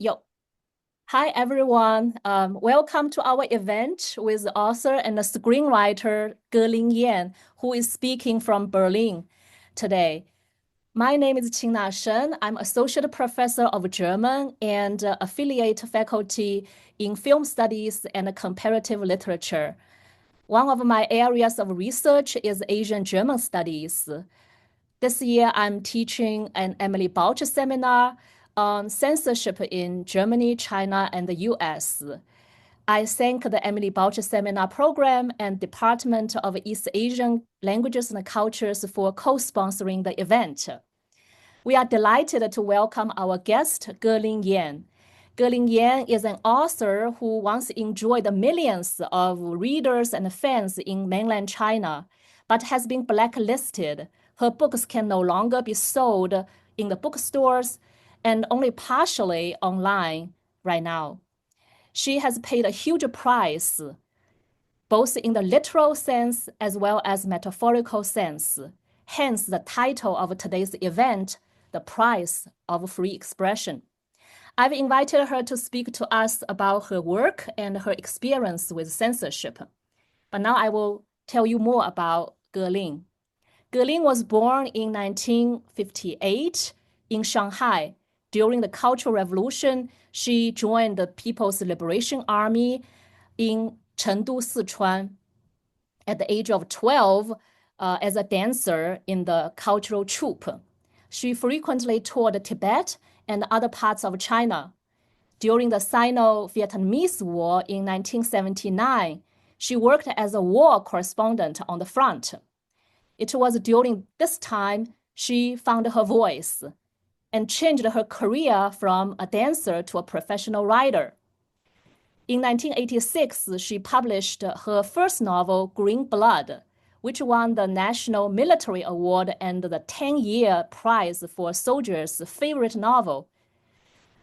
Yo. Hi, everyone. Welcome to our event with author and screenwriter Yan, who is speaking from Berlin today. My name is Qinna Shen. I'm Associate Professor of German and affiliate faculty in film studies and comparative literature. One of my areas of research is Asian German studies. This year, I'm teaching an Emily Bauch seminar on censorship in Germany, China, and the US. I thank the Emily Bauch Seminar Program and Department of East Asian Languages and Cultures for co-sponsoring the event. We are delighted to welcome our guest, Yan. Yan is an author who once enjoyed millions of readers and fans in mainland China, but has been blacklisted. Her books can no longer be sold in the bookstores and only partially online right now. She has paid a huge price, both in the literal sense as well as metaphorical sense. Hence the title of today's event, The Price of Free Expression. I've invited her to speak to us about her work and her experience with censorship. But now I will tell you more about Lin. Lin was born in 1958 in Shanghai. During the Cultural Revolution, she joined the People's Liberation Army in Chengdu, Sichuan. At the age of 12, as a dancer in the cultural troupe. She frequently toured Tibet and other parts of China. During the Sino-Vietnamese War in 1979, she worked as a war correspondent on the front. It was during this time she found her voice and changed her career from a dancer to a professional writer. In 1986, she published her first novel, Green Blood, which won the National Military Award and the 10-year prize for soldiers' favorite novel.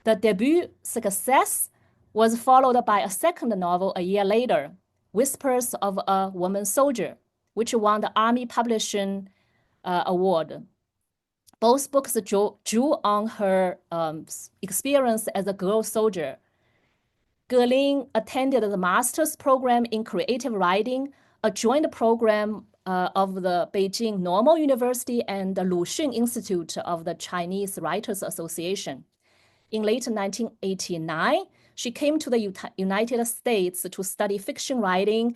The debut success was followed by a second novel a year later, Whispers of a Woman Soldier, which won the Army Publishing Award. Both books drew on her experience as a girl soldier. Lin attended the master's program in creative writing, a joint program of the Beijing Normal University and the Luxun Institute of the Chinese Writers Association. In late 1989, she came to the United States to study fiction writing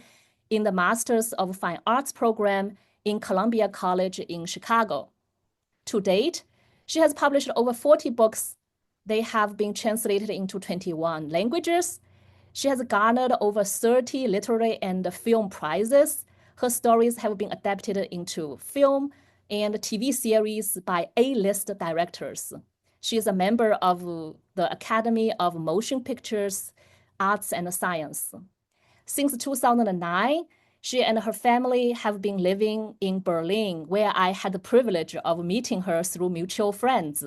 in the Masters of Fine Arts program in Columbia College in Chicago. To date, she has published over 40 books. They have been translated into 21 languages. She has garnered over 30 literary and film prizes. Her stories have been adapted into film and TV series by A-list directors. She is a member of the Academy of Motion Pictures, Arts and Science. Since 2009, she and her family have been living in Berlin, where I had the privilege of meeting her through mutual friends.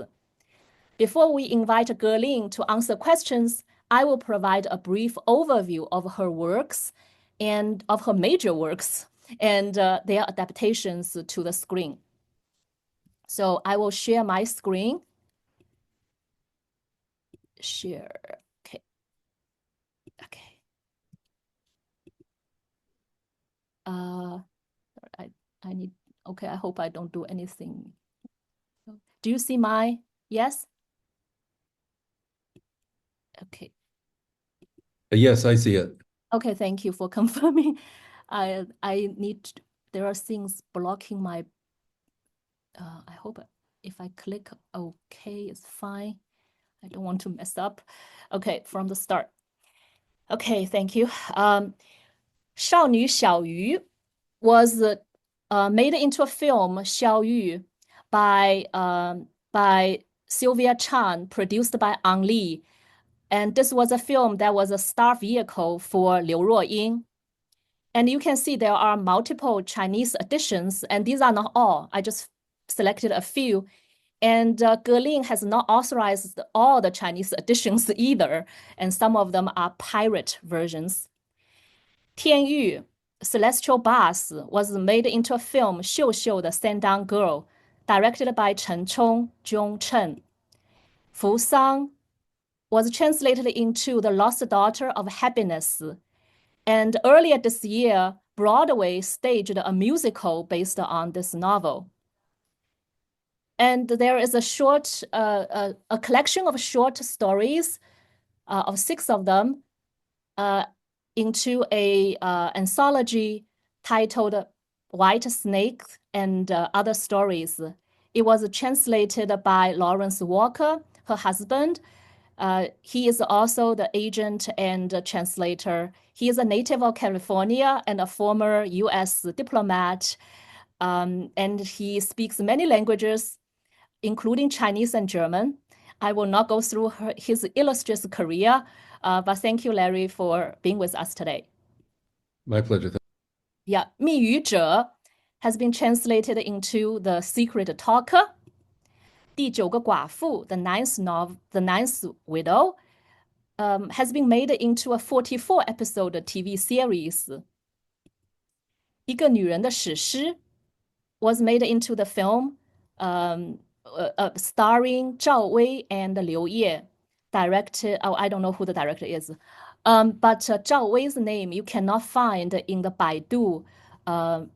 Before we invite Lin to answer questions, I will provide a brief overview of her works and of her major works and their adaptations to the screen. So I will share my screen. Share, okay. I need, okay, I hope I don't do anything. Do you see my, yes? Okay. Yes, I see it. Okay, thank you for confirming. I need, there are things blocking my, I hope if I click okay, it's fine. I don't want to mess up. Okay, from the start. Okay, thank you. 少女小鱼 was made into a film, 小鱼, by Sylvia Chan, produced by Ang Lee. And this was a film that was a star vehicle for Liu Ruoying. And you can see there are multiple Chinese editions, and these are not all. I just selected a few. And Lin has not authorized all the Chinese editions either, and some of them are pirate versions. Tianyu, Celestial Bus, was made into a film, Xiu Xiu the Sandown Girl, directed by Chen Chong, Zhong Chen. Fusang was translated into The Lost Daughter of Happiness. And earlier this year, Broadway staged a musical based on this novel. And there is a collection of short stories, of 6 of them, into a anthology titled White Snake and Other Stories. It was translated by Lawrence Walker, her husband. He is also the agent and translator. He is a native of California and a former US diplomat. And he speaks many languages, including Chinese and German. I will not go through his illustrious career, but thank you, Larry, for being with us today. My pleasure. Yeah, 密语者 has been translated into The Secret Talker. 第9个寡妇, The Ninth Widow, has been made into a 44-episode TV series. 一个女人的史诗 was made into the film, starring Zhao Wei and Liu Ye. Directed, I don't know who the director is, but Zhao Wei's name you cannot find in the Baidu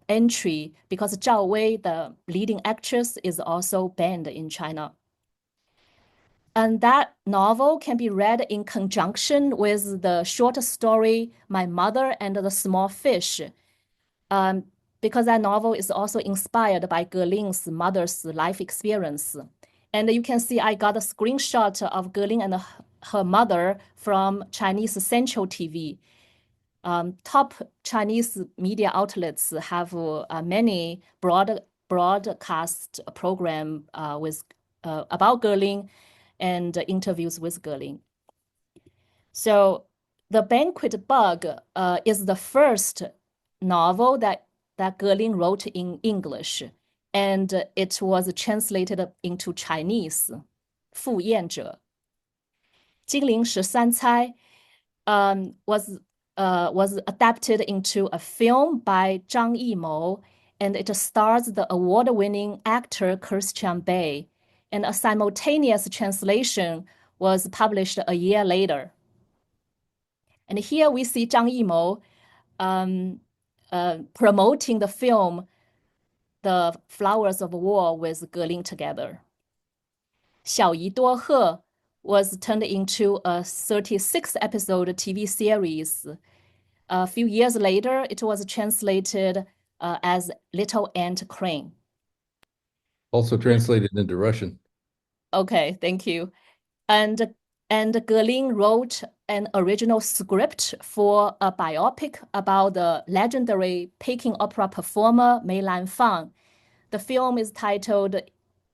entry because Zhao Wei, the leading actress, is also banned in China. And that novel can be read in conjunction with the short story My Mother and the Small Fish, because that novel is also inspired by Gerling's mother's life experience. And you can see I got a screenshot of Gerling and her mother from Chinese Central TV. Top Chinese media outlets have many broadcast program about Gerling and interviews with Gerling. So The Banquet Bug is the first novel that Gerling wrote in English, and it was translated into Chinese. 赴宴者 精灵十三钗 was adapted into a film by Zhang Yimou, and it stars the award-winning actor Christian Bale, and a simultaneous translation was published a year later. And here we see Zhang Yimou promoting the film The Flowers of War with Gerling together. 小姨多鹤 was turned into a 36-episode TV series. A few years later, it was translated as Little Ant Crane. Also translated into Russian. Okay, thank you. And Gerling wrote an original script for a biopic about the legendary Peking opera performer Mei Lanfang. The film is titled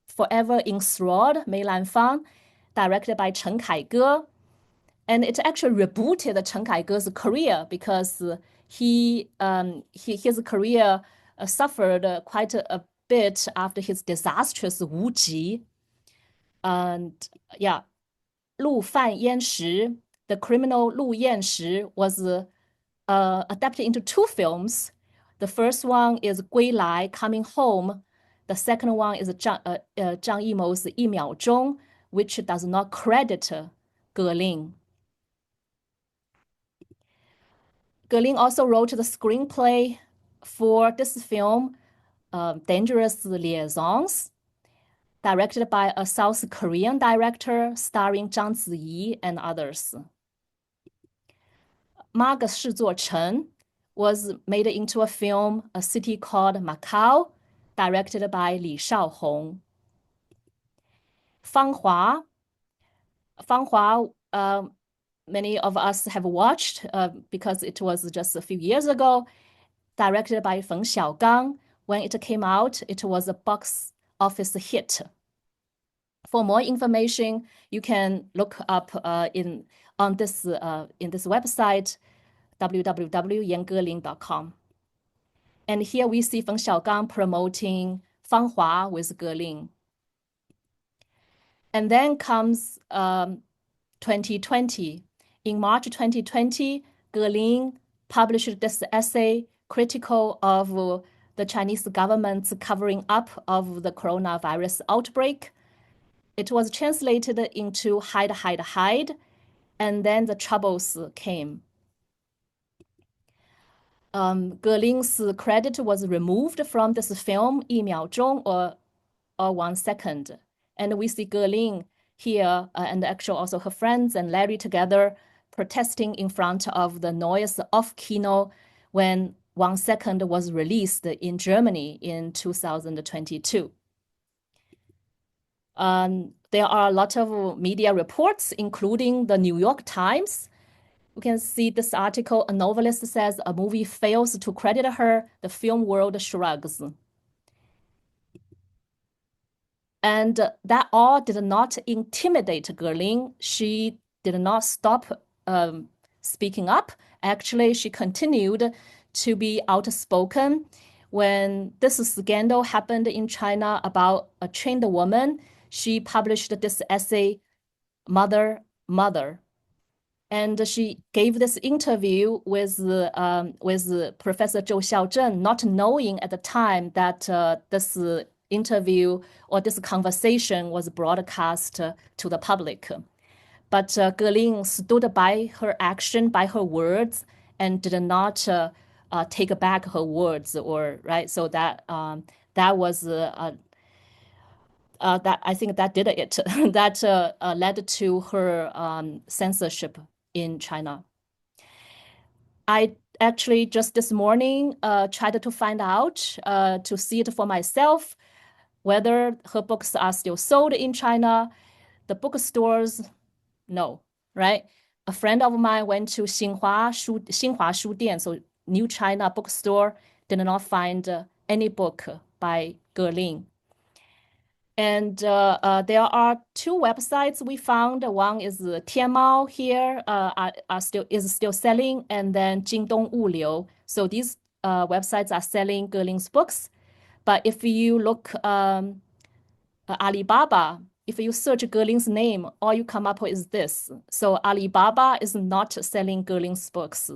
Forever Enthralled Mei Lanfang, directed by Chen Kaige. And it actually rebooted Chen Kaige's career because his career suffered quite a bit after his disastrous Wu Ji. And yeah, 陆犯焉识, the criminal Lu Yanshi, was adapted into 2 films. The first one is 归来, Coming Home. The second one is Zhang Yimou's 一秒钟, which does not credit Gerling. Gerling also wrote the screenplay for this film, Dangerous Liaisons, directed by a South Korean director starring Zhang Ziyi and others. 八个视作城 was made into a film, A City Called Macau, directed by Li Shaohong. 芳华 many of us have watched because it was just a few years ago, directed by Feng Xiaogang. When it came out, it was a box office hit. For more information, you can look up in this website, www.严歌苓.com. And here we see Feng Xiaogang promoting 芳华 with Gerling. And then comes 2020. In March 2020, Gerling published this essay critical of the Chinese government's covering up of the coronavirus outbreak. It was translated into Hide, Hide, Hide, And then the troubles came. Gerling's credit was removed from this film, 1秒钟 or 1 second. And we see Gerling here and actually also her friends and Larry together protesting in front of the Noise of Kino when 1 second was released in Germany in 2022. There are a lot of media reports, including the New York Times. You can see this article, a novelist says a movie fails to credit her, the film world shrugs. And that all did not intimidate Gerling. She did not stop speaking up. Actually, she continued to be outspoken. When this scandal happened in China about a trained woman, she published this essay, Mother, Mother. And she gave this interview with Professor Zhou Xiaozhen, not knowing at the time that this interview or this conversation was broadcast to the public. But Gerling stood by her action, by her words, and did not take back her words, or right. So that that was that I think that did it. That led to her censorship in China. I actually just this morning tried to find out to see it for myself whether her books are still sold in China. The bookstores, no, right? A friend of mine went to Xinhua Shu Dian, so New China bookstore, did not find any book by Gerling. And there are two websites we found. One is Tianmao here, is still selling, and then Jingdong Wuliu. So these websites are selling Gerling's books. But if you look Alibaba, if you search Gerling's name, all you come up with is this. So Alibaba is not selling Gerling's books.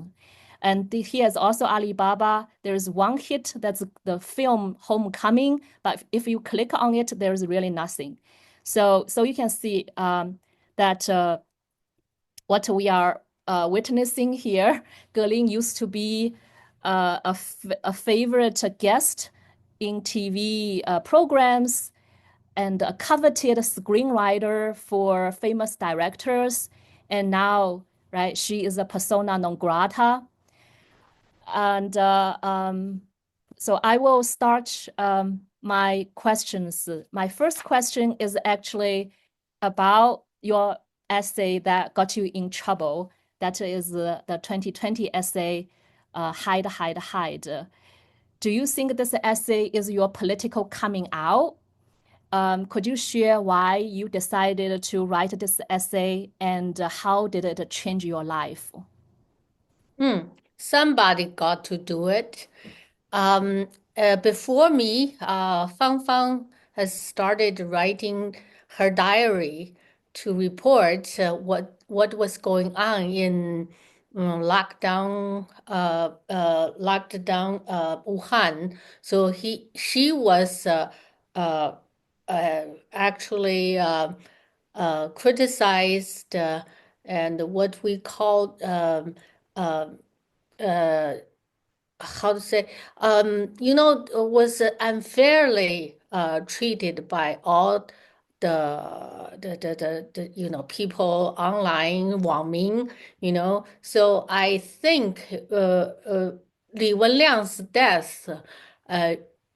And here's also Alibaba. There's one hit, that's the film Homecoming, but if you click on it, there's really nothing. So you can see that what we are witnessing here, Gerling used to be a favorite guest in TV programs and a coveted screenwriter for famous directors. And now, right, she is a persona non grata. And so I will start my questions. My first question is actually about your essay that got you in trouble. That is the 2020 essay, Hide, Hide, Hide. Do you think this essay is your political coming out? Could you share why you decided to write this essay and how did it change your life? Somebody got to do it. Before me, Fang Fang has started writing her diary to report what was going on in lockdown Wuhan. So she was actually criticized and what we call how to say, was unfairly treated by all the people online, 网民, So I think Li Wenliang's death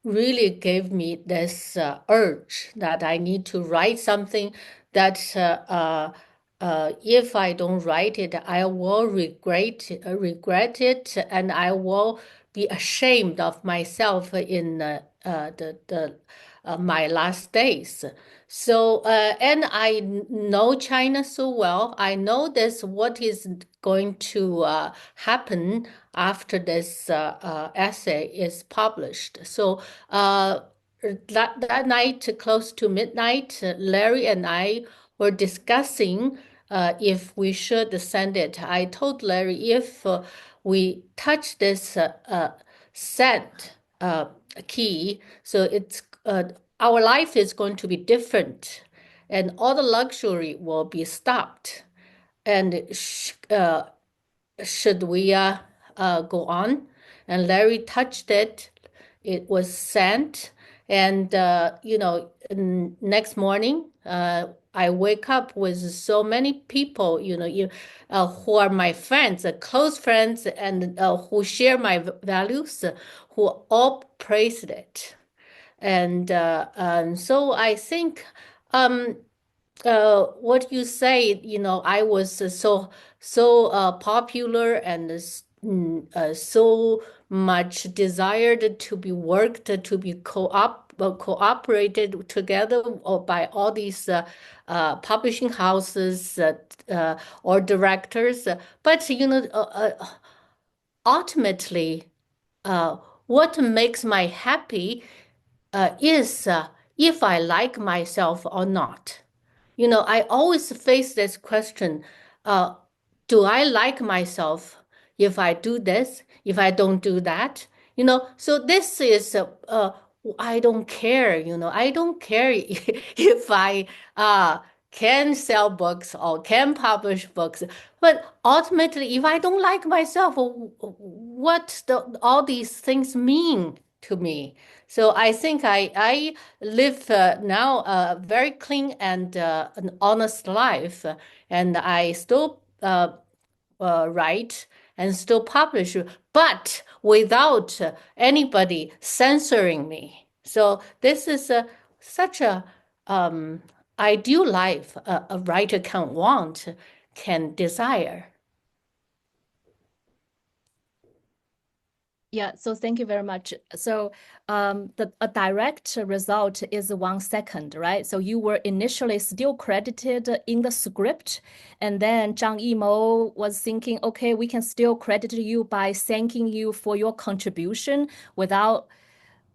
really gave me this urge that I need to write something that if I don't write it, I will regret it, and I will be ashamed of myself in my last days. So, and I know China so well. I know this what is going to happen after this essay is published. So, that night, close to midnight, Larry and I were discussing if we should send it. I told Larry if we touch this send key, so it's our life is going to be different, and all the luxury will be stopped. and should we go on? And Larry touched it. It was sent, and next morning, I wake up with so many people, who are my friends, close friends, and who share my values, who all praised it. And so I think what you say, I was so popular and so much desired to be worked to be cooperated together by all these publishing houses or directors. But ultimately, what makes my happy is if I like myself or not. I always face this question, uh, do I like myself if I do this, if I don't do that? So this is, I don't care, I don't care if I can sell books or can publish books. But ultimately, if I don't like myself, what all these things mean to me? So I think I live now a very clean and an honest life, and I still write and still publish, but without anybody censoring me. So this is such a ideal life a writer can want, can desire. Yeah, so thank you very much. So a direct result is 1 second, right? So you were initially still credited in the script, and then Zhang Yimou was thinking, okay, we can still credit you by thanking you for your contribution without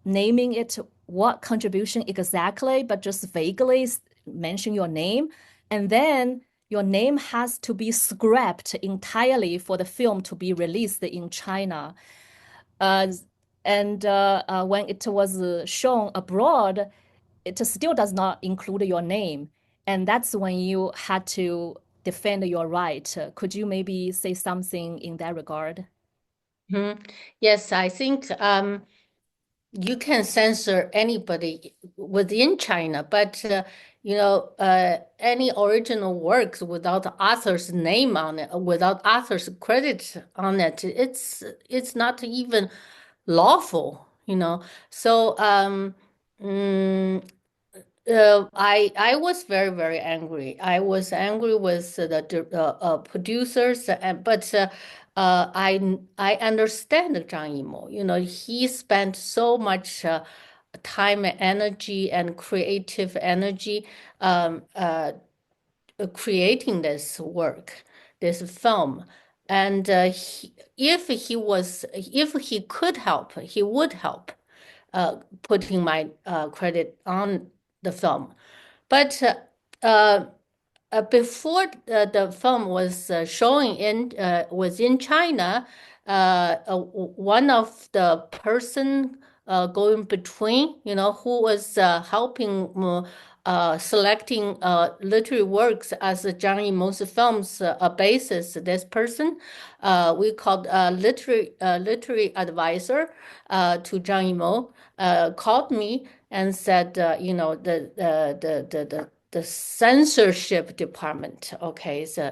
naming it what contribution exactly, but just vaguely mention your name. And then your name has to be scrapped entirely for the film to be released in China. And when it was shown abroad, it still does not include your name. And that's when you had to defend your right. Could you maybe say something in that regard? Yes, I think you can censor anybody within China, but any original works without the author's name on it, without author's credit on it, it's not even lawful. So mm, I was very, very angry. I was angry with the producers, but I understand Zhang Yimou. He spent so much time and energy and creative energy creating this work, this film. And if he could help, he would help putting my credit on the film. But before the film was showing was in China, one of the person going between, who was helping selecting literary works as Zhang Yimou's films basis. This person, we called literary advisor to Zhang Yimou, called me and said, the censorship department, okay, so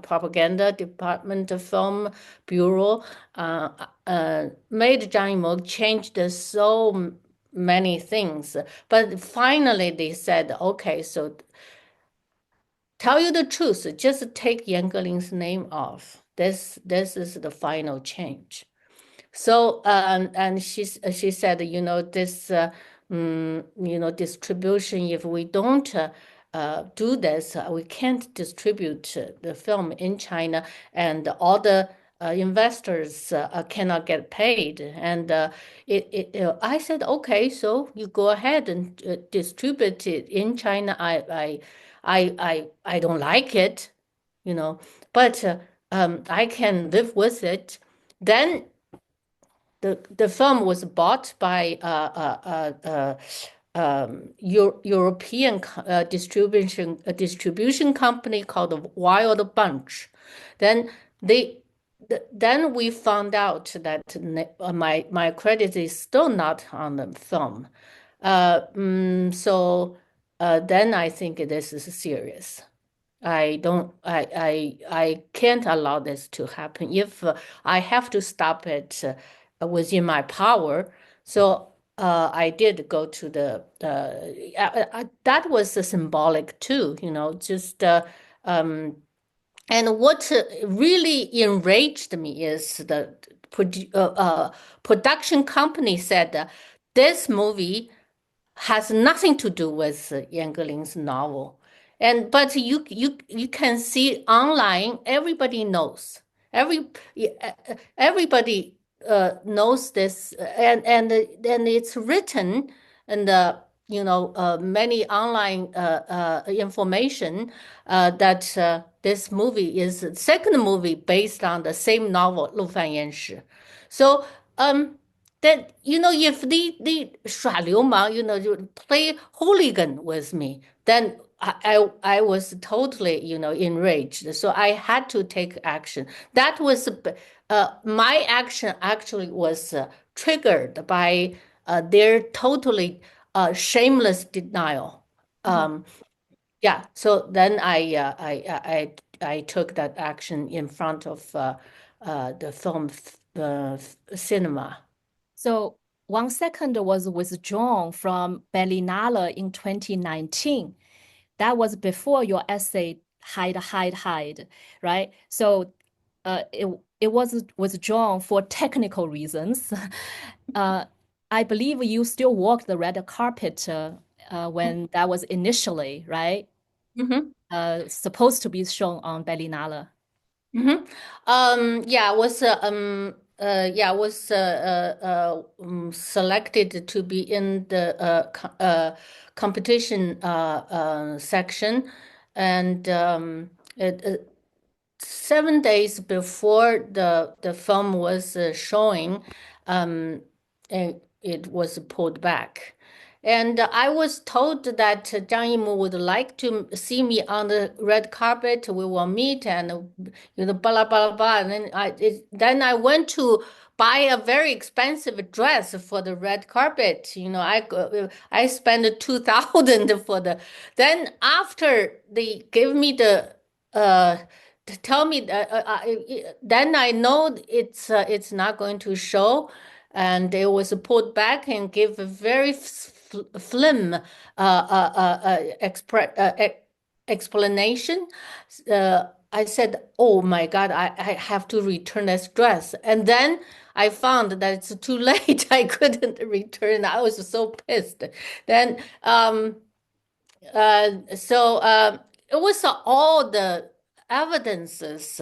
propaganda department, film bureau, made Zhang Yimou changed so many things, but finally they said, okay, so tell you the truth, just take Yan Geling's name off. This is the final change. So and she said, this distribution, if we don't do this, we can't distribute the film in China, and all the investors cannot get paid. And I said, okay, so you go ahead and distribute it in China. I don't like it, but I can live with it. Then the film was bought by European distribution company called Wild Bunch. Then then we found out that my credit is still not on the film. So then I think this is serious. I can't allow this to happen. If I have to stop it within my power, so I did go to the that was symbolic too, just and what really enraged me is the production company said this movie has nothing to do with Yan Geling's novel. But you can see online, everybody knows. Everybody knows this, and it's written and many online information that this movie is the second movie based on the same novel, 陆犯焉识. So that if they 耍流氓, you play hooligan with me, then I was totally enraged. So I had to take action. That was my action actually was triggered by their totally shameless denial. Yeah. So then I took that action in front of the film cinema. So 1 second was withdrawn from Berlinale in 2019. That was before your essay, Hide, right? So it was withdrawn for technical reasons. I believe you still walked the red carpet when that was initially, right? Supposed to be shown on Berlinale. Yeah, was selected to be in the competition section, and 7 days before the film was showing, it was pulled back. And I was told that Zhang Yimou would like to see me on the red carpet. We will meet and blah blah blah. And then I went to buy a very expensive dress for the red carpet. I spent 2,000 for the. Then after they gave me the to tell me that then I know it's not going to show, and it was pulled back and gave a very slim explanation. I said, "Oh my God, I have to return this dress," and then I found that it's too late. I couldn't return. I was so pissed. Then it was all the evidences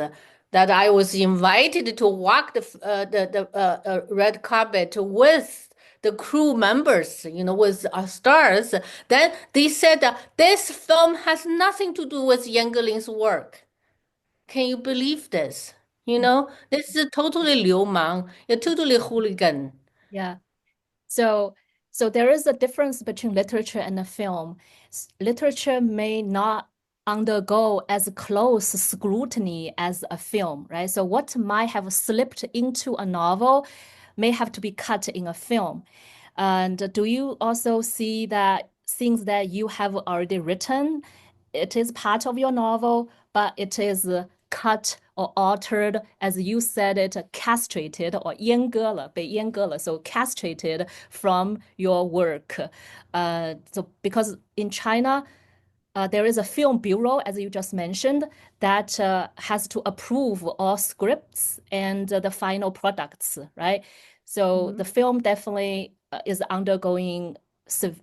that I was invited to walk the red carpet with the crew members, with our stars. Then they said this film has nothing to do with Yan Geling's work. Can you believe this? This is totally 流氓, totally hooligan. Yeah. So there is a difference between literature and a film. Literature may not undergo as close scrutiny as a film, right? So what might have slipped into a novel may have to be cut in a film. And do you also see that things that you have already written, it is part of your novel, but it is cut or altered, as you said it, castrated or 阉割了, 被阉割了, so castrated from your work. So because in China, there is a film bureau, as you just mentioned, that has to approve all scripts and the final products, right? So the film definitely is undergoing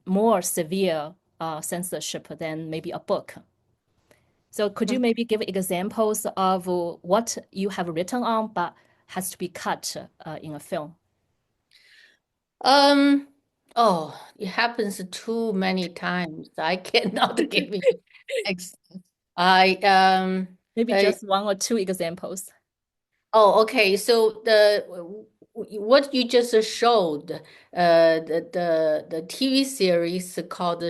more severe censorship than maybe a book. So could you maybe give examples of what you have written on but has to be cut in a film? Oh, it happens too many times. I cannot give you Maybe just one or two examples. Oh, okay. So what you just showed, the TV series called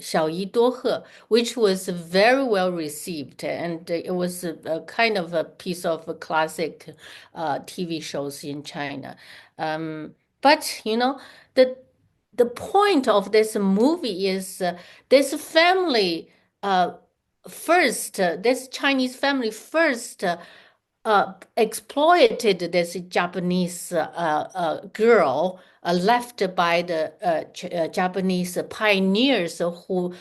小姨多鹤, which was very well received, and it was a kind of a piece of a classic TV shows in China. But you know, the point of this movie is this family first, this Chinese family first exploited this Japanese girl left by the Japanese pioneers who,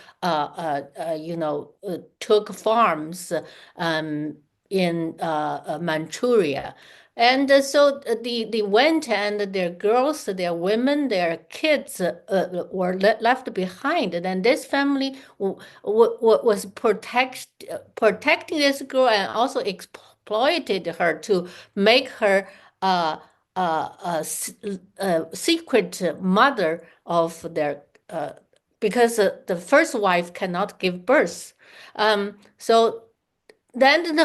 took farms in Manchuria. And so they went, and their girls, their women, their kids were left behind. And this family was protecting this girl and also exploited her to make her a secret mother of their because the first wife cannot give birth. So then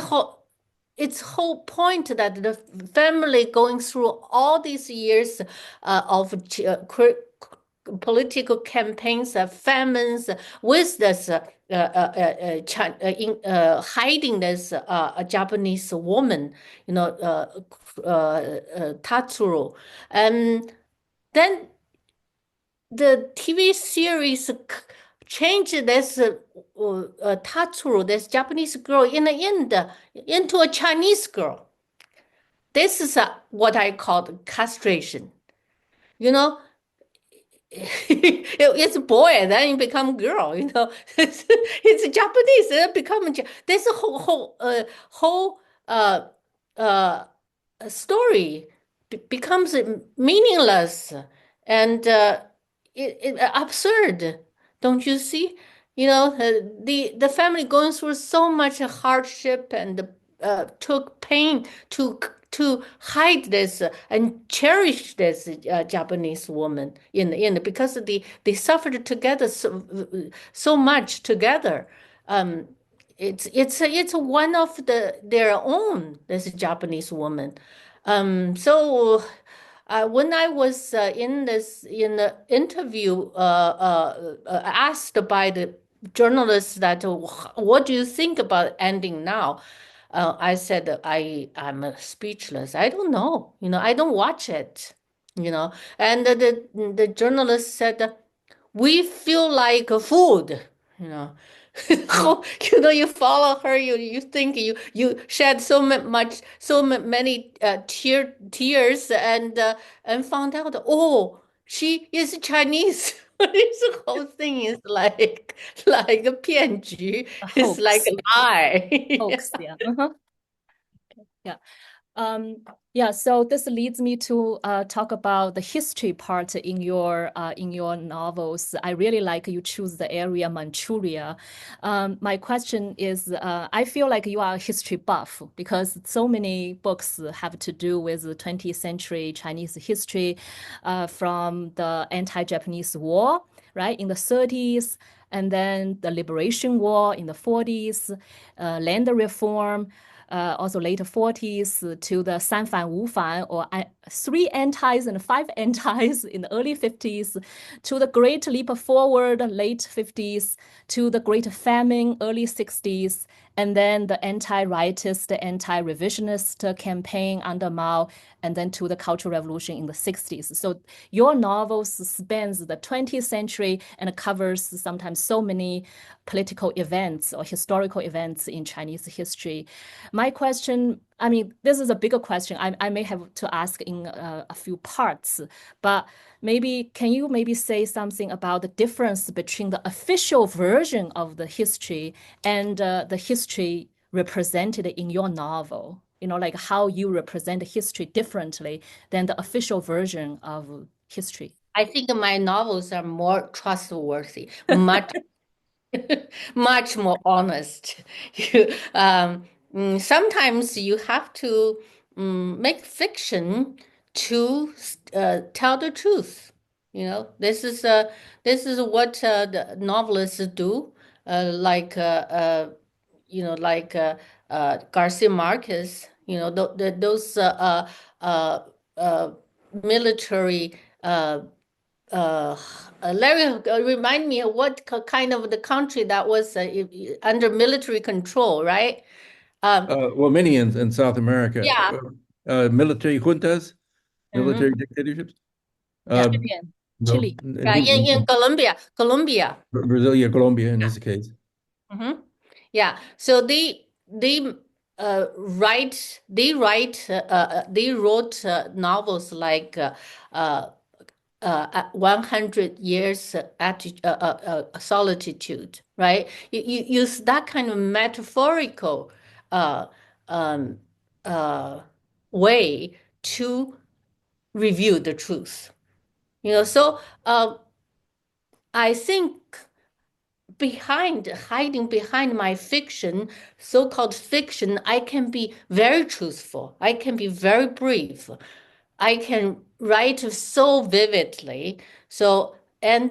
its whole point that the family going through all these years of political campaigns, famines, with this hiding this Japanese woman, Tatsuro, and then the TV series changed this Tatsuro, this Japanese girl, in the end into a Chinese girl. This is what I call castration. You know, it's a boy, then you become girl. You know, it's Japanese. It become this whole story becomes meaningless and absurd. Don't you see? You know, the family going through so much hardship and took pain to hide this and cherish this Japanese woman in the end because they suffered together so much together. It's one of their own, this Japanese woman. So when I was in the interview asked by the journalists that what do you think about ending now? I said I'm speechless. I don't know. You know, I don't watch it. You know, and the journalist said we feel like food. You know, how you follow her, you think you shed so many tears and found out she is Chinese. This whole thing is like a 骗局. It's like a lie. Hoax, yeah. Yeah. Yeah, so this leads me to talk about the history part in your novels. I really like you choose the area Manchuria. My question is, I feel like you are a history buff because so many books have to do with the 20th century Chinese history, from the anti-Japanese war, right, in the 30s, and then the Liberation War in the 40s, land reform, also later 40s, to the 三反五反, or 3 antis and 5 antis in the early 50s, to the Great Leap Forward, late 50s, to the Great Famine, early 60s, and then the anti-rightist, anti-revisionist campaign under Mao, and then to the Cultural Revolution in the 60s. So your novels spans the 20th century and covers sometimes so many political events or historical events in Chinese history. My question, I mean, this is a bigger question. I may have to ask in a few parts, but can you maybe say something about the difference between the official version of the history and the history represented in your novel? You know, like how you represent history differently than the official version of history. I think my novels are more trustworthy, much much more honest. Sometimes you have to make fiction to tell the truth. You know, this is what the novelists do, like like Garcia Marquez. You know, those military. Larry, remind me of what kind of the country that was under military control, right? Well, many in South America, Yeah. military juntas, military Mhm. dictatorships. Yeah. No, Chile. Yeah, in Colombia. Brazil, yeah, Colombia in this case. Yeah. So they they wrote novels like 100 years solitude, right? You use that kind of metaphorical uh, um, uh, way to review the truth. So I think hiding behind my fiction, so-called fiction, I can be very truthful. I can be very brief. I can write so vividly. So and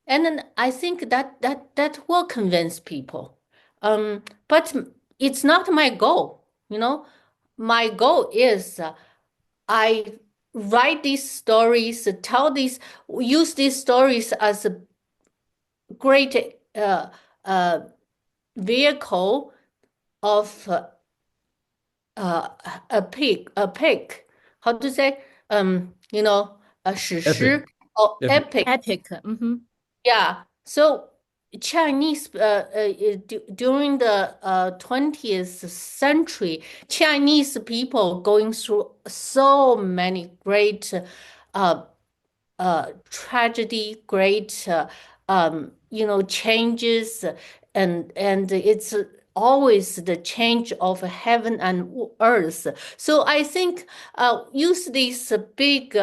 then I think that will convince people. But it's not my goal. My goal is I write these stories, use these stories as a great uh, vehicle of a peak, how to say, a 史诗 Epic. or Epic. epic. Epic. Yeah. So Chinese during the 20th century, Chinese people going through so many great uh, tragedy, great changes, and it's always the change of heaven and earth. So I think use these big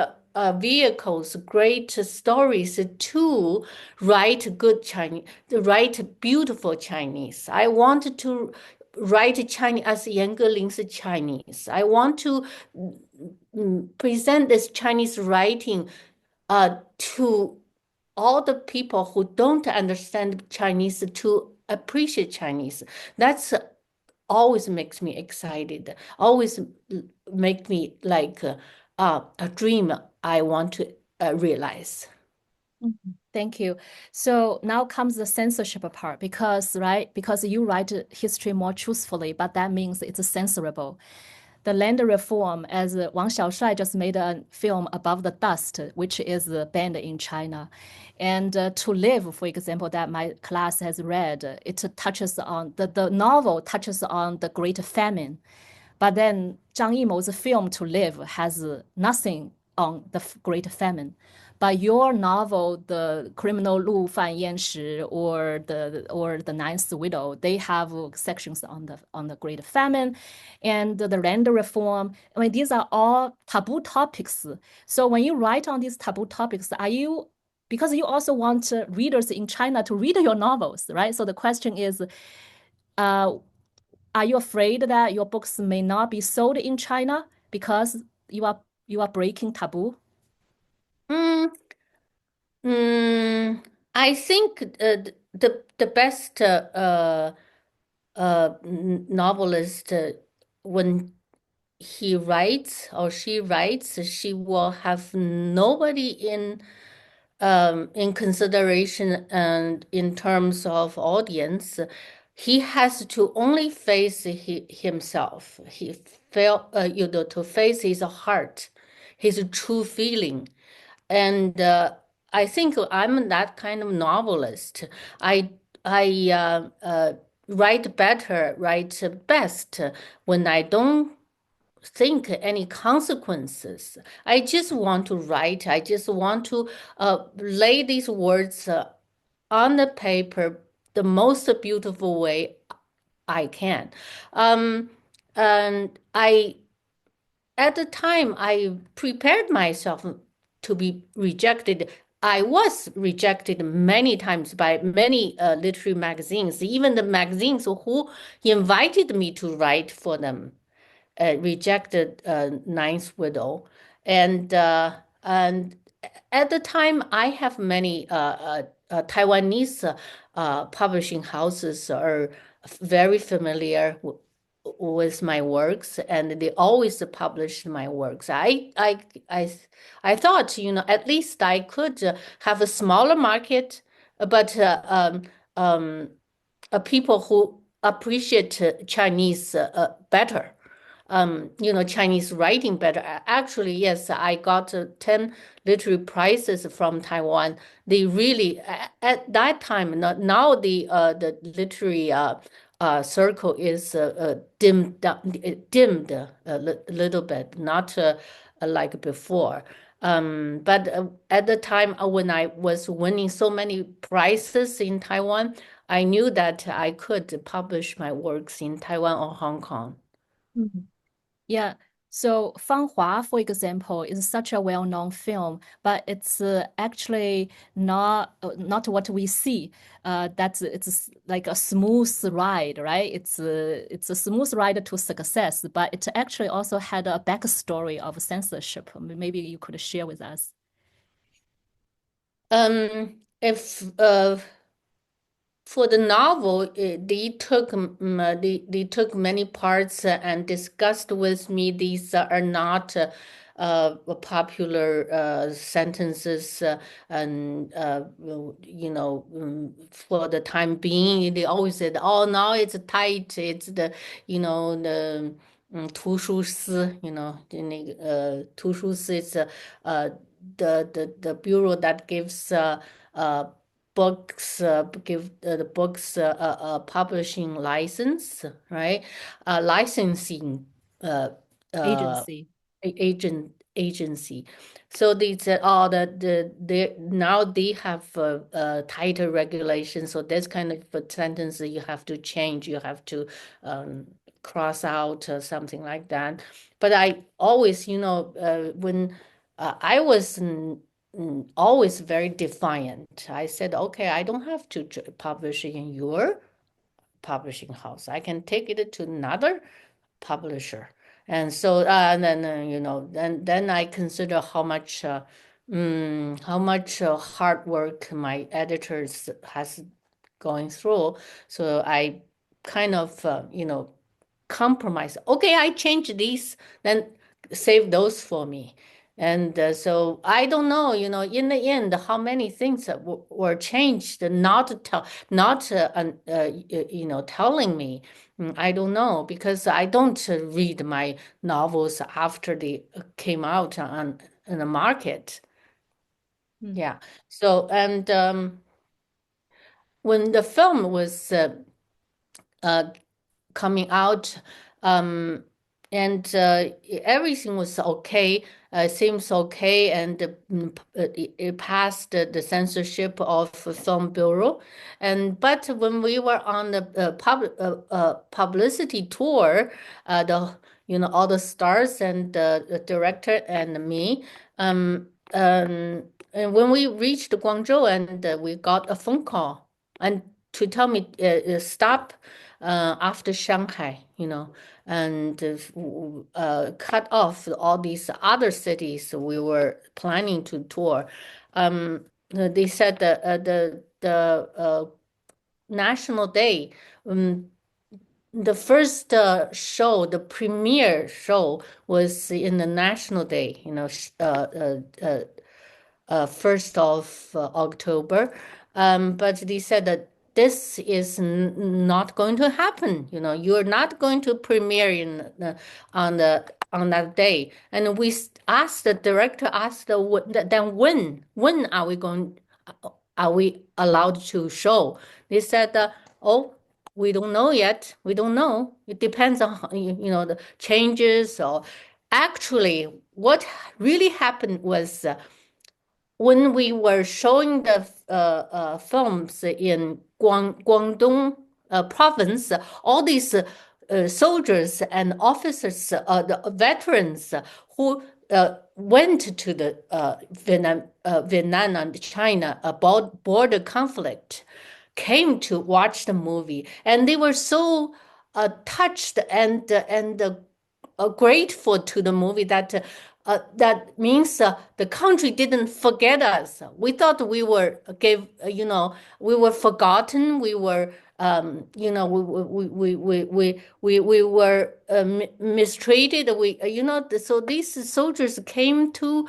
vehicles, great stories to write good Chinese, write beautiful Chinese. I want to write Chinese as Yan Geling's Chinese. I want to present this Chinese writing to all the people who don't understand Chinese to appreciate Chinese. That's always makes me excited, always make me like a dream I want to realize. Thank you. So now comes the censorship part because you write history more truthfully, but that means it's censorable. The land reform, as Wang Xiaoshuai just made a film Above the Dust, which is banned in China. And To Live, for example, that my class has read, it touches on, the novel touches on the Great Famine. But then Zhang Yimou's film To Live has nothing on the Great Famine. But your novel, The Criminal Lu Fan Yanshi or the Ninth Widow, they have sections on the Great Famine and the land reform. I mean, these are all taboo topics. So when you write on these taboo topics, because you also want readers in China to read your novels, right? So the question is, are you afraid that your books may not be sold in China because you are breaking taboo? Mm, I think the best novelist when he writes or she writes, she will have nobody in consideration and in terms of audience. He has to only face himself. He felt to face his heart, his true feeling. And I think I'm that kind of novelist. I write better, write best when I don't think any consequences. I just want to write. I just want to lay these words on the paper the most beautiful way I can. And at the time, I prepared myself to be rejected. I was rejected many times by many literary magazines, even the magazines who invited me to write for them rejected Ninth Widow, and at the time I have many Taiwanese publishing houses are very familiar with my works, and they always published my works. I thought, at least I could have a smaller market, but people who appreciate Chinese better. Chinese writing better. Actually, yes, I got 10 literary prizes from Taiwan. They really, at that time, now the literary circle is dimmed a little bit, not like before. But at the time when I was winning so many prizes in Taiwan, I knew that I could publish my works in Taiwan or Hong Kong. Yeah. So 芳华, for example, is such a well-known film, but it's actually not what we see. It's like a smooth ride, right? It's a smooth ride to success, but it actually also had a backstory of censorship. Maybe you could share with us. If for the novel, they took many parts and discussed with me. These are not popular sentences, and for the time being, they always said, "Oh, now it's tight. It's the the." 图书司, 那个图书司 is the bureau that gives books, give the books publishing license, right? Licensing Agency. Agency. So they said, oh, now they have tighter regulations. So this kind of sentence you have to change. You have to cross out something like that. But I always, when I was always very defiant. I said, okay, I don't have to publish in your publishing house. I can take it to another publisher. And so then I consider how much hard work my editors has going through. So I kind of compromise. Okay, I change these, then save those for me. And so I don't know, in the end, how many things were changed, not telling me. I don't know, because I don't read my novels after they came out on in the market. Yeah. So, and when the film was coming out, and everything was okay, seems okay, and it passed the censorship of Film Bureau. But when we were on the publicity tour, all the stars and the director and me, and when we reached Guangzhou, and we got a phone call and to tell me stop after Shanghai, and cut off all these other cities we were planning to tour. They said the National Day, the first show, the premiere show was in the National Day, 1st of October. But they said that this is not going to happen. You're not going to premiere on that day. And we asked the director, then when are we allowed to show? They said, oh, we don't know yet. We don't know. It depends on the changes. Or actually, what really happened was when we were showing the films in Guangdong province, all these soldiers and officers, the veterans who went to the Vietnam and China border conflict came to watch the movie, and they were so touched and grateful to the movie that that means the country didn't forget us. We thought we were we were forgotten. We were we were mistreated. So these soldiers came to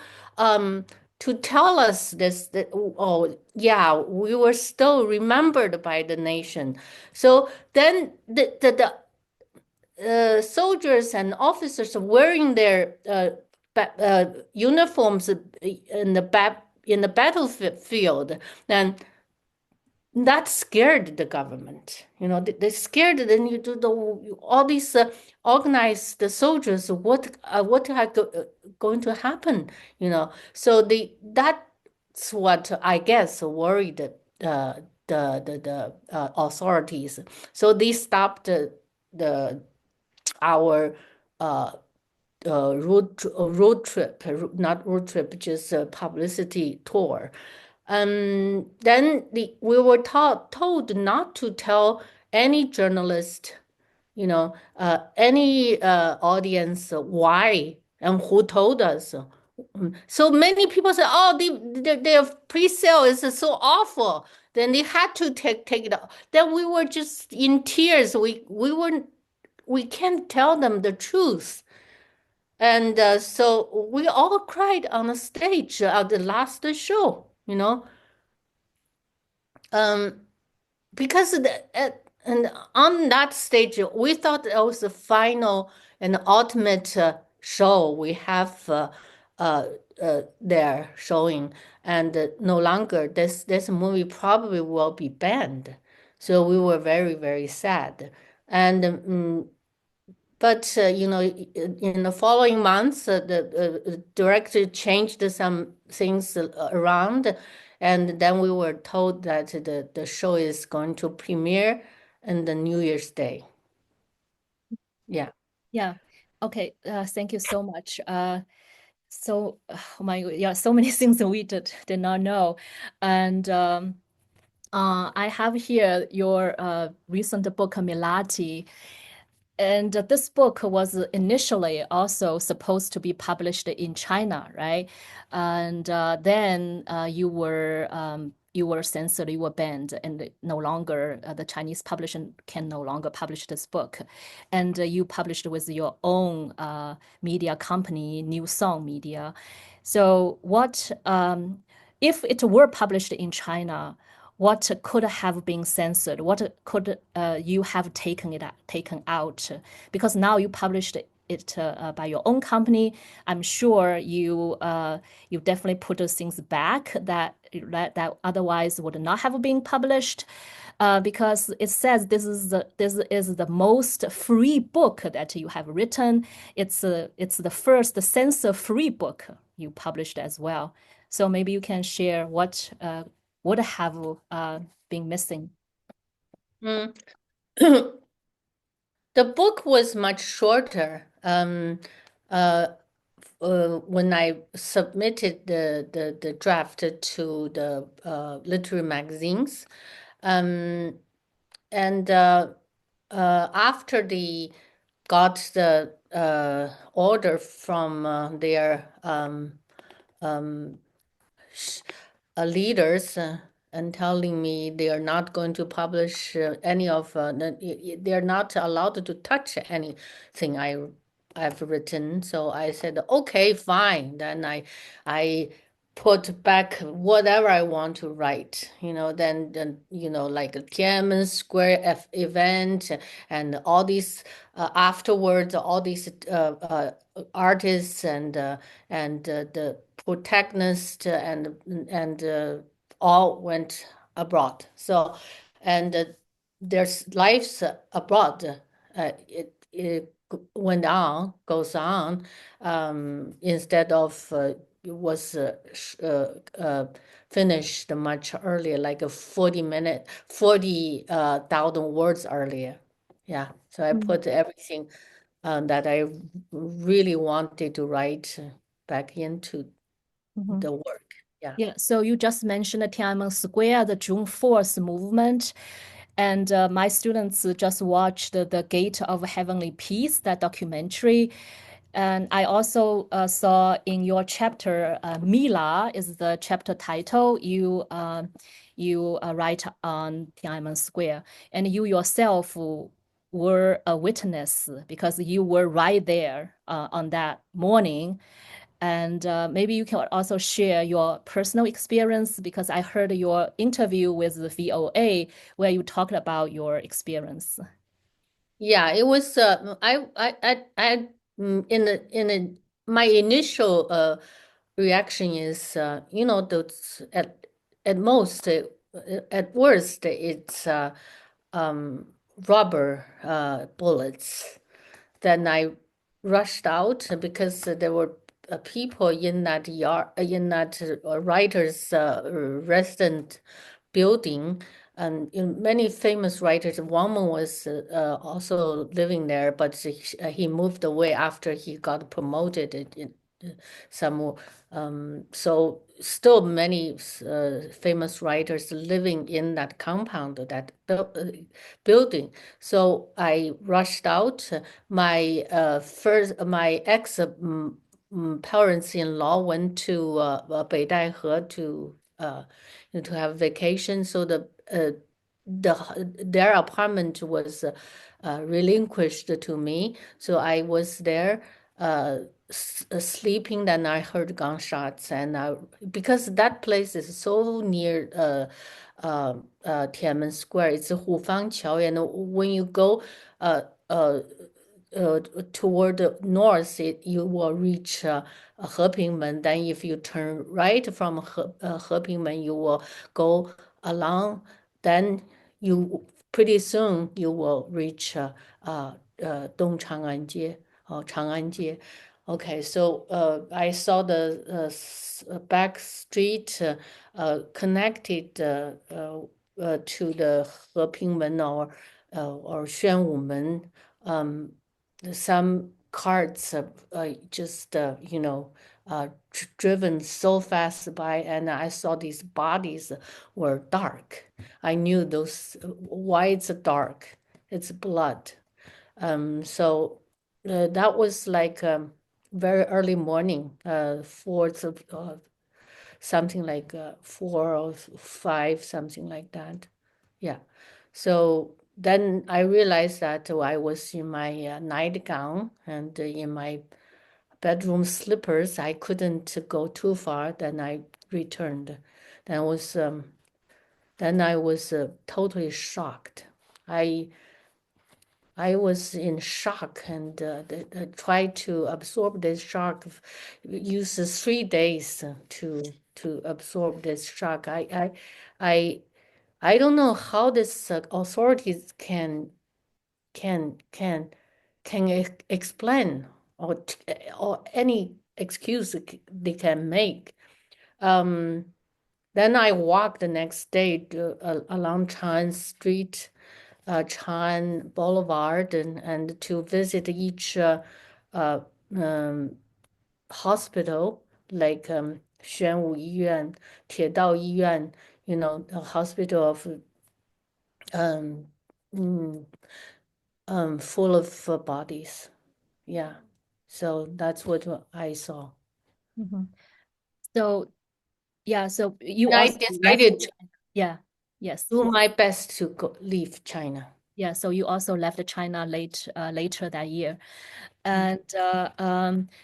tell us this, that, oh yeah, we were still remembered by the nation. So then the soldiers and officers wearing their uniforms in the battlefield, and that scared the government. They scared. Then you do all these organized the soldiers. What going to happen? So that's what I guess worried the authorities. So they stopped our road trip, not road trip, just a publicity tour. Then we were told not to tell any journalist, any audience why and who told us. So many people say, "Oh, their pre-sale is so awful." Then they had to take it out. Then we were just in tears. We can't tell them the truth. And so we all cried on the stage at the last show, because and on that stage, we thought it was the final and ultimate show we have there showing, and no longer this movie probably will be banned. So we were very, very sad. And but in the following months, the director changed some things around, and then we were told that the show is going to premiere on the New Year's Day. Yeah. Yeah. Okay. Thank you so much. So, oh my God, yeah, so many things that we did not know, and I have here your recent book, Milati. And this book was initially also supposed to be published in China, right? And then you were censored, you were banned, and no longer the Chinese publisher can no longer publish this book. And you published with your own media company, New Song Media. So what if it were published in China? What could have been censored? What could you have taken out? Because now you published it by your own company. I'm sure you definitely put those things back that otherwise would not have been published. Because it says this is the most free book that you have written. It's the first censor-free book you published as well. So maybe you can share what would have been missing. The book was much shorter. When I submitted the draft to the literary magazines, and after they got the order from their leaders and telling me they are not going to publish any of they're not allowed to touch anything I've written. So I said, okay, fine. Then I put back whatever I want to write, then like a Tiananmen Square event and all these afterwards, all these artists and the protagonist and all went abroad. So, and there's lives abroad. It goes on, instead of it was finished much earlier, like 40,000 words earlier. Yeah, so I put everything that I really wanted to write back into the work. Yeah. Yeah. So you just mentioned the Tiananmen Square, the June 4th movement. And my students just watched the Gate of Heavenly Peace, that documentary. And I also saw in your chapter, Mila is the chapter title. You write on Tiananmen Square, and you yourself were a witness because you were right there on that morning. And maybe you can also share your personal experience because I heard your interview with the VOA where you talked about your experience. Yeah, it was my initial reaction is those at most at worst it's rubber bullets. Then I rushed out because there were people in that yard in that writer's resident building. And many famous writers, Wangman was also living there, but he moved away after he got promoted in some. So still many famous writers living in that compound, that building. So I rushed out. My ex parents-in-law went to Beidaihe to have vacation. So their apartment was relinquished to me. So I was there sleeping. Then I heard gunshots, and because that place is so near Tiananmen Square, it's Hufangqiao, and when you go toward the north, you will reach Hepingmen. Then if you turn right from Hepingmen, you will go along. Then pretty soon you will reach Dong Chang'an or Chang'an. Okay, so I saw the back street connected to the Hepingmen or Xuanwumen. Some carts just driven so fast by, and I saw these bodies were dark. I knew why it's dark. It's blood. So that was like very early morning, something like 4 or 5, something like that. Yeah. So then I realized that I was in my nightgown and in my bedroom slippers. I couldn't go too far. Then I returned. Then I was totally shocked. I was in shock and tried to absorb this shock. Uses 3 days to absorb this shock. I don't know how this authorities can explain or any excuse they can make. Then I walked the next day along Chan Street, Chan Boulevard, and to visit each hospital, like Xuanwu 医院、铁道医院, the hospital of full of bodies. Yeah. So that's what I saw. So, yeah, so you And I also decided to yes. do my best to leave China. Yeah, so you also left China later that year. And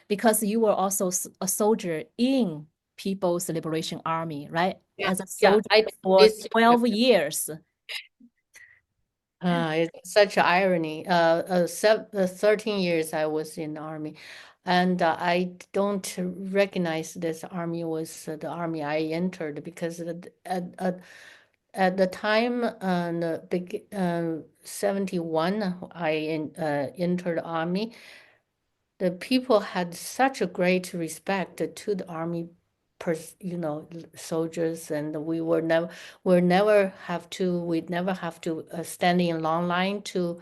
because you were also a soldier in People's Liberation Army, right? Yeah, As a soldier for 12 years. It's such an irony. 13 years I was in the army, and I don't recognize this army was the army I entered because at the time, 71, I entered the army. The people had such a great respect to the army, soldiers, and we'd never have to stand in long line to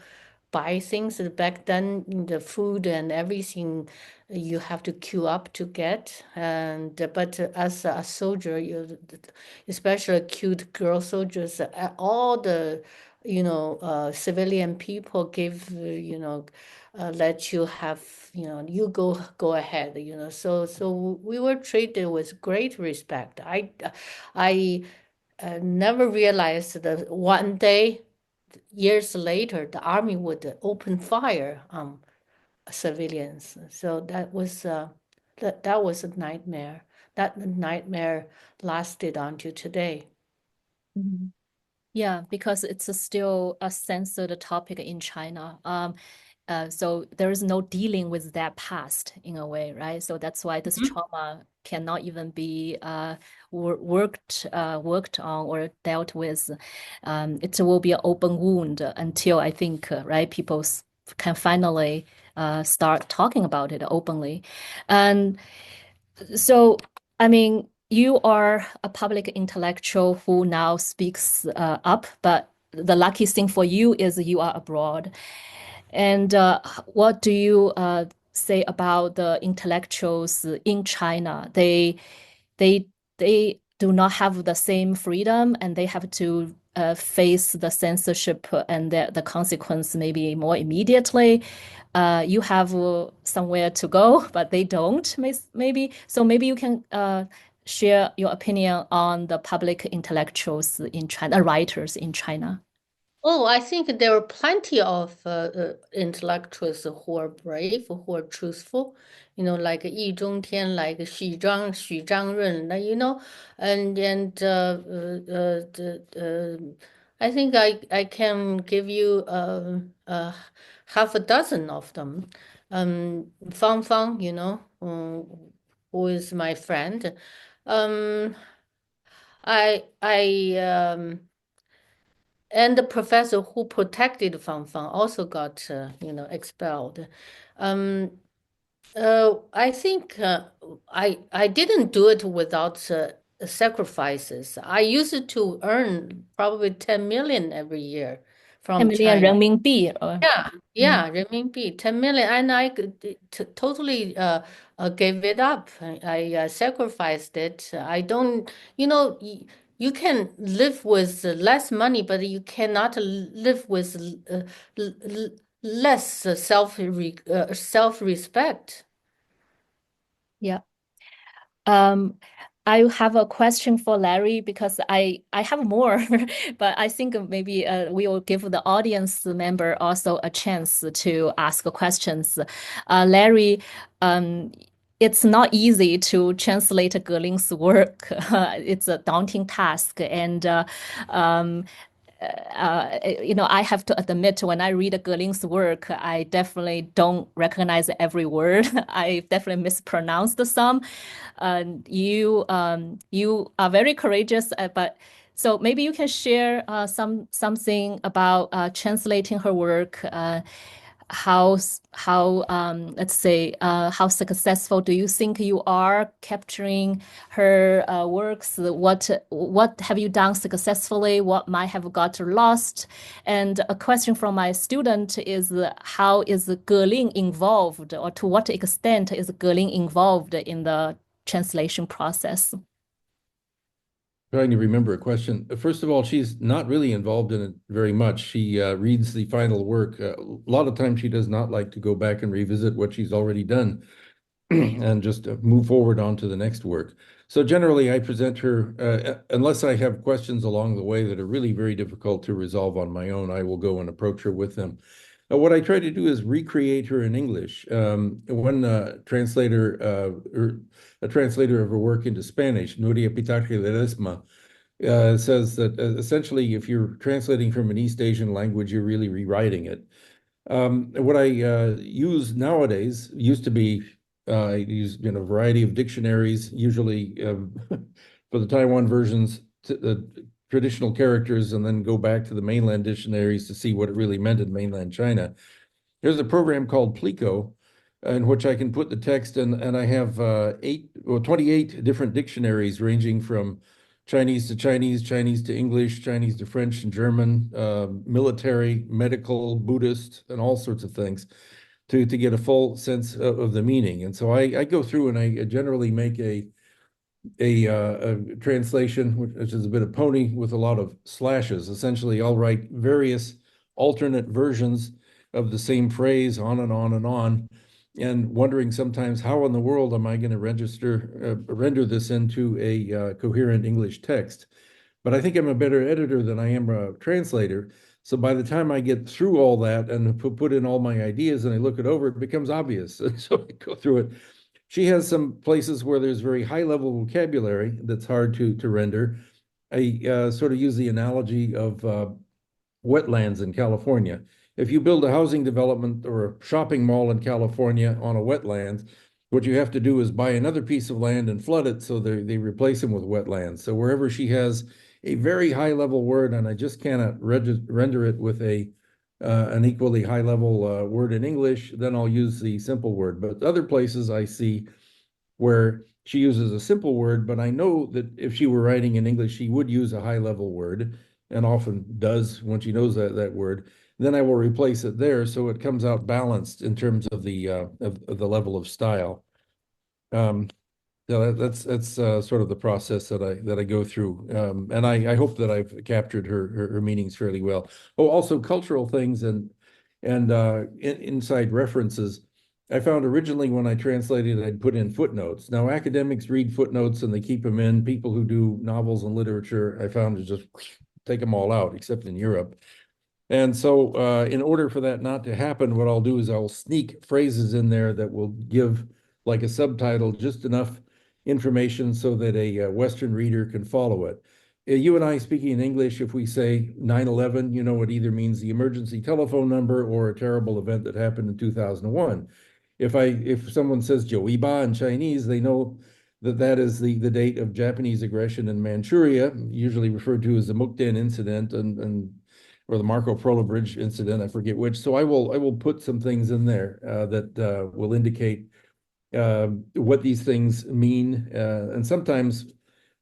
buy things. Back then, the food and everything you have to queue up to get. But as a soldier, especially cute girl soldiers, all the civilian people give, let you have, you go ahead, so we were treated with great respect. I never realized that one day, years later, the army would open fire on civilians. So that was that was a nightmare. That nightmare lasted until today. Mhm. Yeah, because it's still a censored topic in China. So there is no dealing with that past in a way, right? So that's why this trauma cannot even be worked on or dealt with. It will be an open wound until I think, right, people can finally start talking about it openly. And so, I mean, you are a public intellectual who now speaks up, but the lucky thing for you is you are abroad. And what do you say about the intellectuals in China? They they do not have the same freedom, and they have to face the censorship and the consequence maybe more immediately. You have somewhere to go, but they don't, maybe. So maybe you can share your opinion on the public intellectuals in China, writers in China. Oh, I think there are plenty of intellectuals who are brave, who are truthful, like Yi Zhongtian, like Xu Zhangren, I think I can give you half a dozen of them. Fang, who is my friend. I and the professor who protected Fang Fang also got, expelled. Um, I think I didn't do it without sacrifices. I used to earn probably 10 million every year 10 from million China. renminbi. Yeah, renminbi, 10 million, and I totally gave it up. I sacrificed it. I don't, you can live with less money, but you cannot live with less self-respect. Yeah. I have a question for Larry because I have more, but I think maybe we will give the audience member also a chance to ask questions. Larry, it's not easy to translate Gerling's work. It's a daunting task, and I have to admit, when I read Gerling's work, I definitely don't recognize every word. I definitely mispronounced some. You are very courageous, but so maybe you can share something about translating her work. Let's say how successful do you think you are capturing her works? What have you done successfully? What might have got lost? And a question from my student is how is Gerling involved, or to what extent is Gerling involved in the translation process? Trying to remember a question. First of all, she's not really involved in it very much. She reads the final work. A lot of times she does not like to go back and revisit what she's already done and just move forward on to the next work. So generally, I present her, unless I have questions along the way that are really very difficult to resolve on my own, I will go and approach her with them. What I try to do is recreate her in English. One translator, a translator of her work into Spanish, Nuria Pitaje Ledesma, says that essentially, if you're translating from an East Asian language, you're really rewriting it. What I use nowadays used to be I use a variety of dictionaries, usually for the Taiwan versions, traditional characters, and then go back to the mainland dictionaries to see what it really meant in mainland China. There's a program called Plico, in which I can put the text in, and I have 28 different dictionaries ranging from Chinese to Chinese, Chinese to English, Chinese to French and German, military, medical, Buddhist, and all sorts of things to get a full sense of the meaning. And so I go through and I generally make a a translation, which is a bit of pony with a lot of slashes. Essentially, I'll write various alternate versions of the same phrase on and on and on, and wondering sometimes how in the world am I going to render this into a coherent English text. But I think I'm a better editor than I am a translator. So by the time I get through all that and put in all my ideas and I look it over, it becomes obvious. And so I go through it. She has some places where there's very high level vocabulary that's hard to render. I sort of use the analogy of wetlands in California. If you build a housing development or a shopping mall in California on a wetland, what you have to do is buy another piece of land and flood it so they replace them with wetlands. So wherever she has a very high level word and I just cannot render it with an equally high level word in English, then I'll use the simple word. But other places I see where she uses a simple word, but I know that if she were writing in English, she would use a high level word and often does when she knows that word. Then I will replace it there so it comes out balanced in terms of the level of style. So that's sort of the process that I go through, and I hope that I've captured her meanings fairly well. Oh, also cultural things and inside references. I found originally when I translated, I'd put in footnotes. Now academics read footnotes and they keep them in. People who do novels and literature, I found to just take them all out, except in Europe. And so, in order for that not to happen, what I'll do is I'll sneak phrases in there that will give, like a subtitle, just enough information so that a Western reader can follow it. You and I speaking in English, if we say 9/11, you know, it either means the emergency telephone number or a terrible event that happened in 2001. If someone says Joiba in Chinese, they know that is the date of Japanese aggression in Manchuria, usually referred to as the Mukden incident and or the Marco Polo Bridge incident, I forget which. So I will put some things in there that will indicate what these things mean, and sometimes,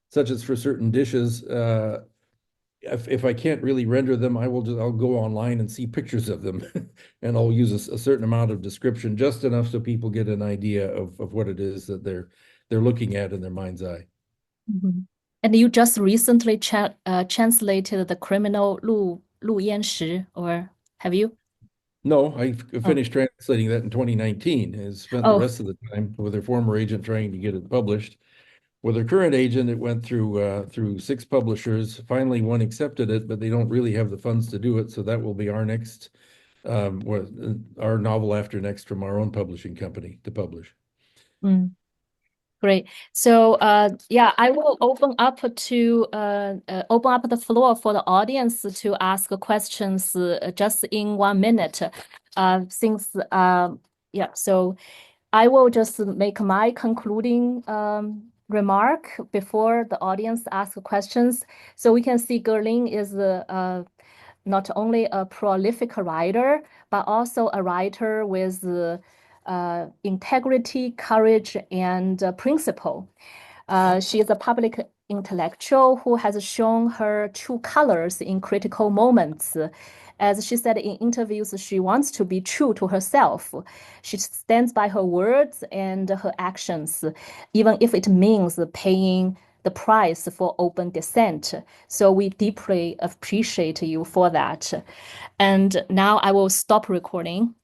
such as for certain dishes, if I can't really render them, I'll go online and see pictures of them, and I'll use a certain amount of description, just enough so people get an idea of what it is that they're looking at in their mind's eye. Mhm. And you just recently translated the criminal Lu Yanshi, or have you? No, I Oh, finished translating that in 2019 and spent the oh, rest of the time with her former agent trying to get it published. With her current agent, it went through 6 publishers. Finally, one accepted it, but they don't really have the funds to do it. So that will be our next, our novel after next from our own publishing company to publish. mm, great. So, yeah, I will open up the floor for the audience to ask questions just in 1 minute. Since yeah, so I will just make my concluding remark before the audience asks questions. So we can see Gerling is not only a prolific writer, but also a writer with integrity, courage, and principle. She is a public intellectual who has shown her true colors in critical moments. As she said in interviews, she wants to be true to herself. She stands by her words and her actions, even if it means paying the price for open dissent. So we deeply appreciate you for that. And now I will stop recording.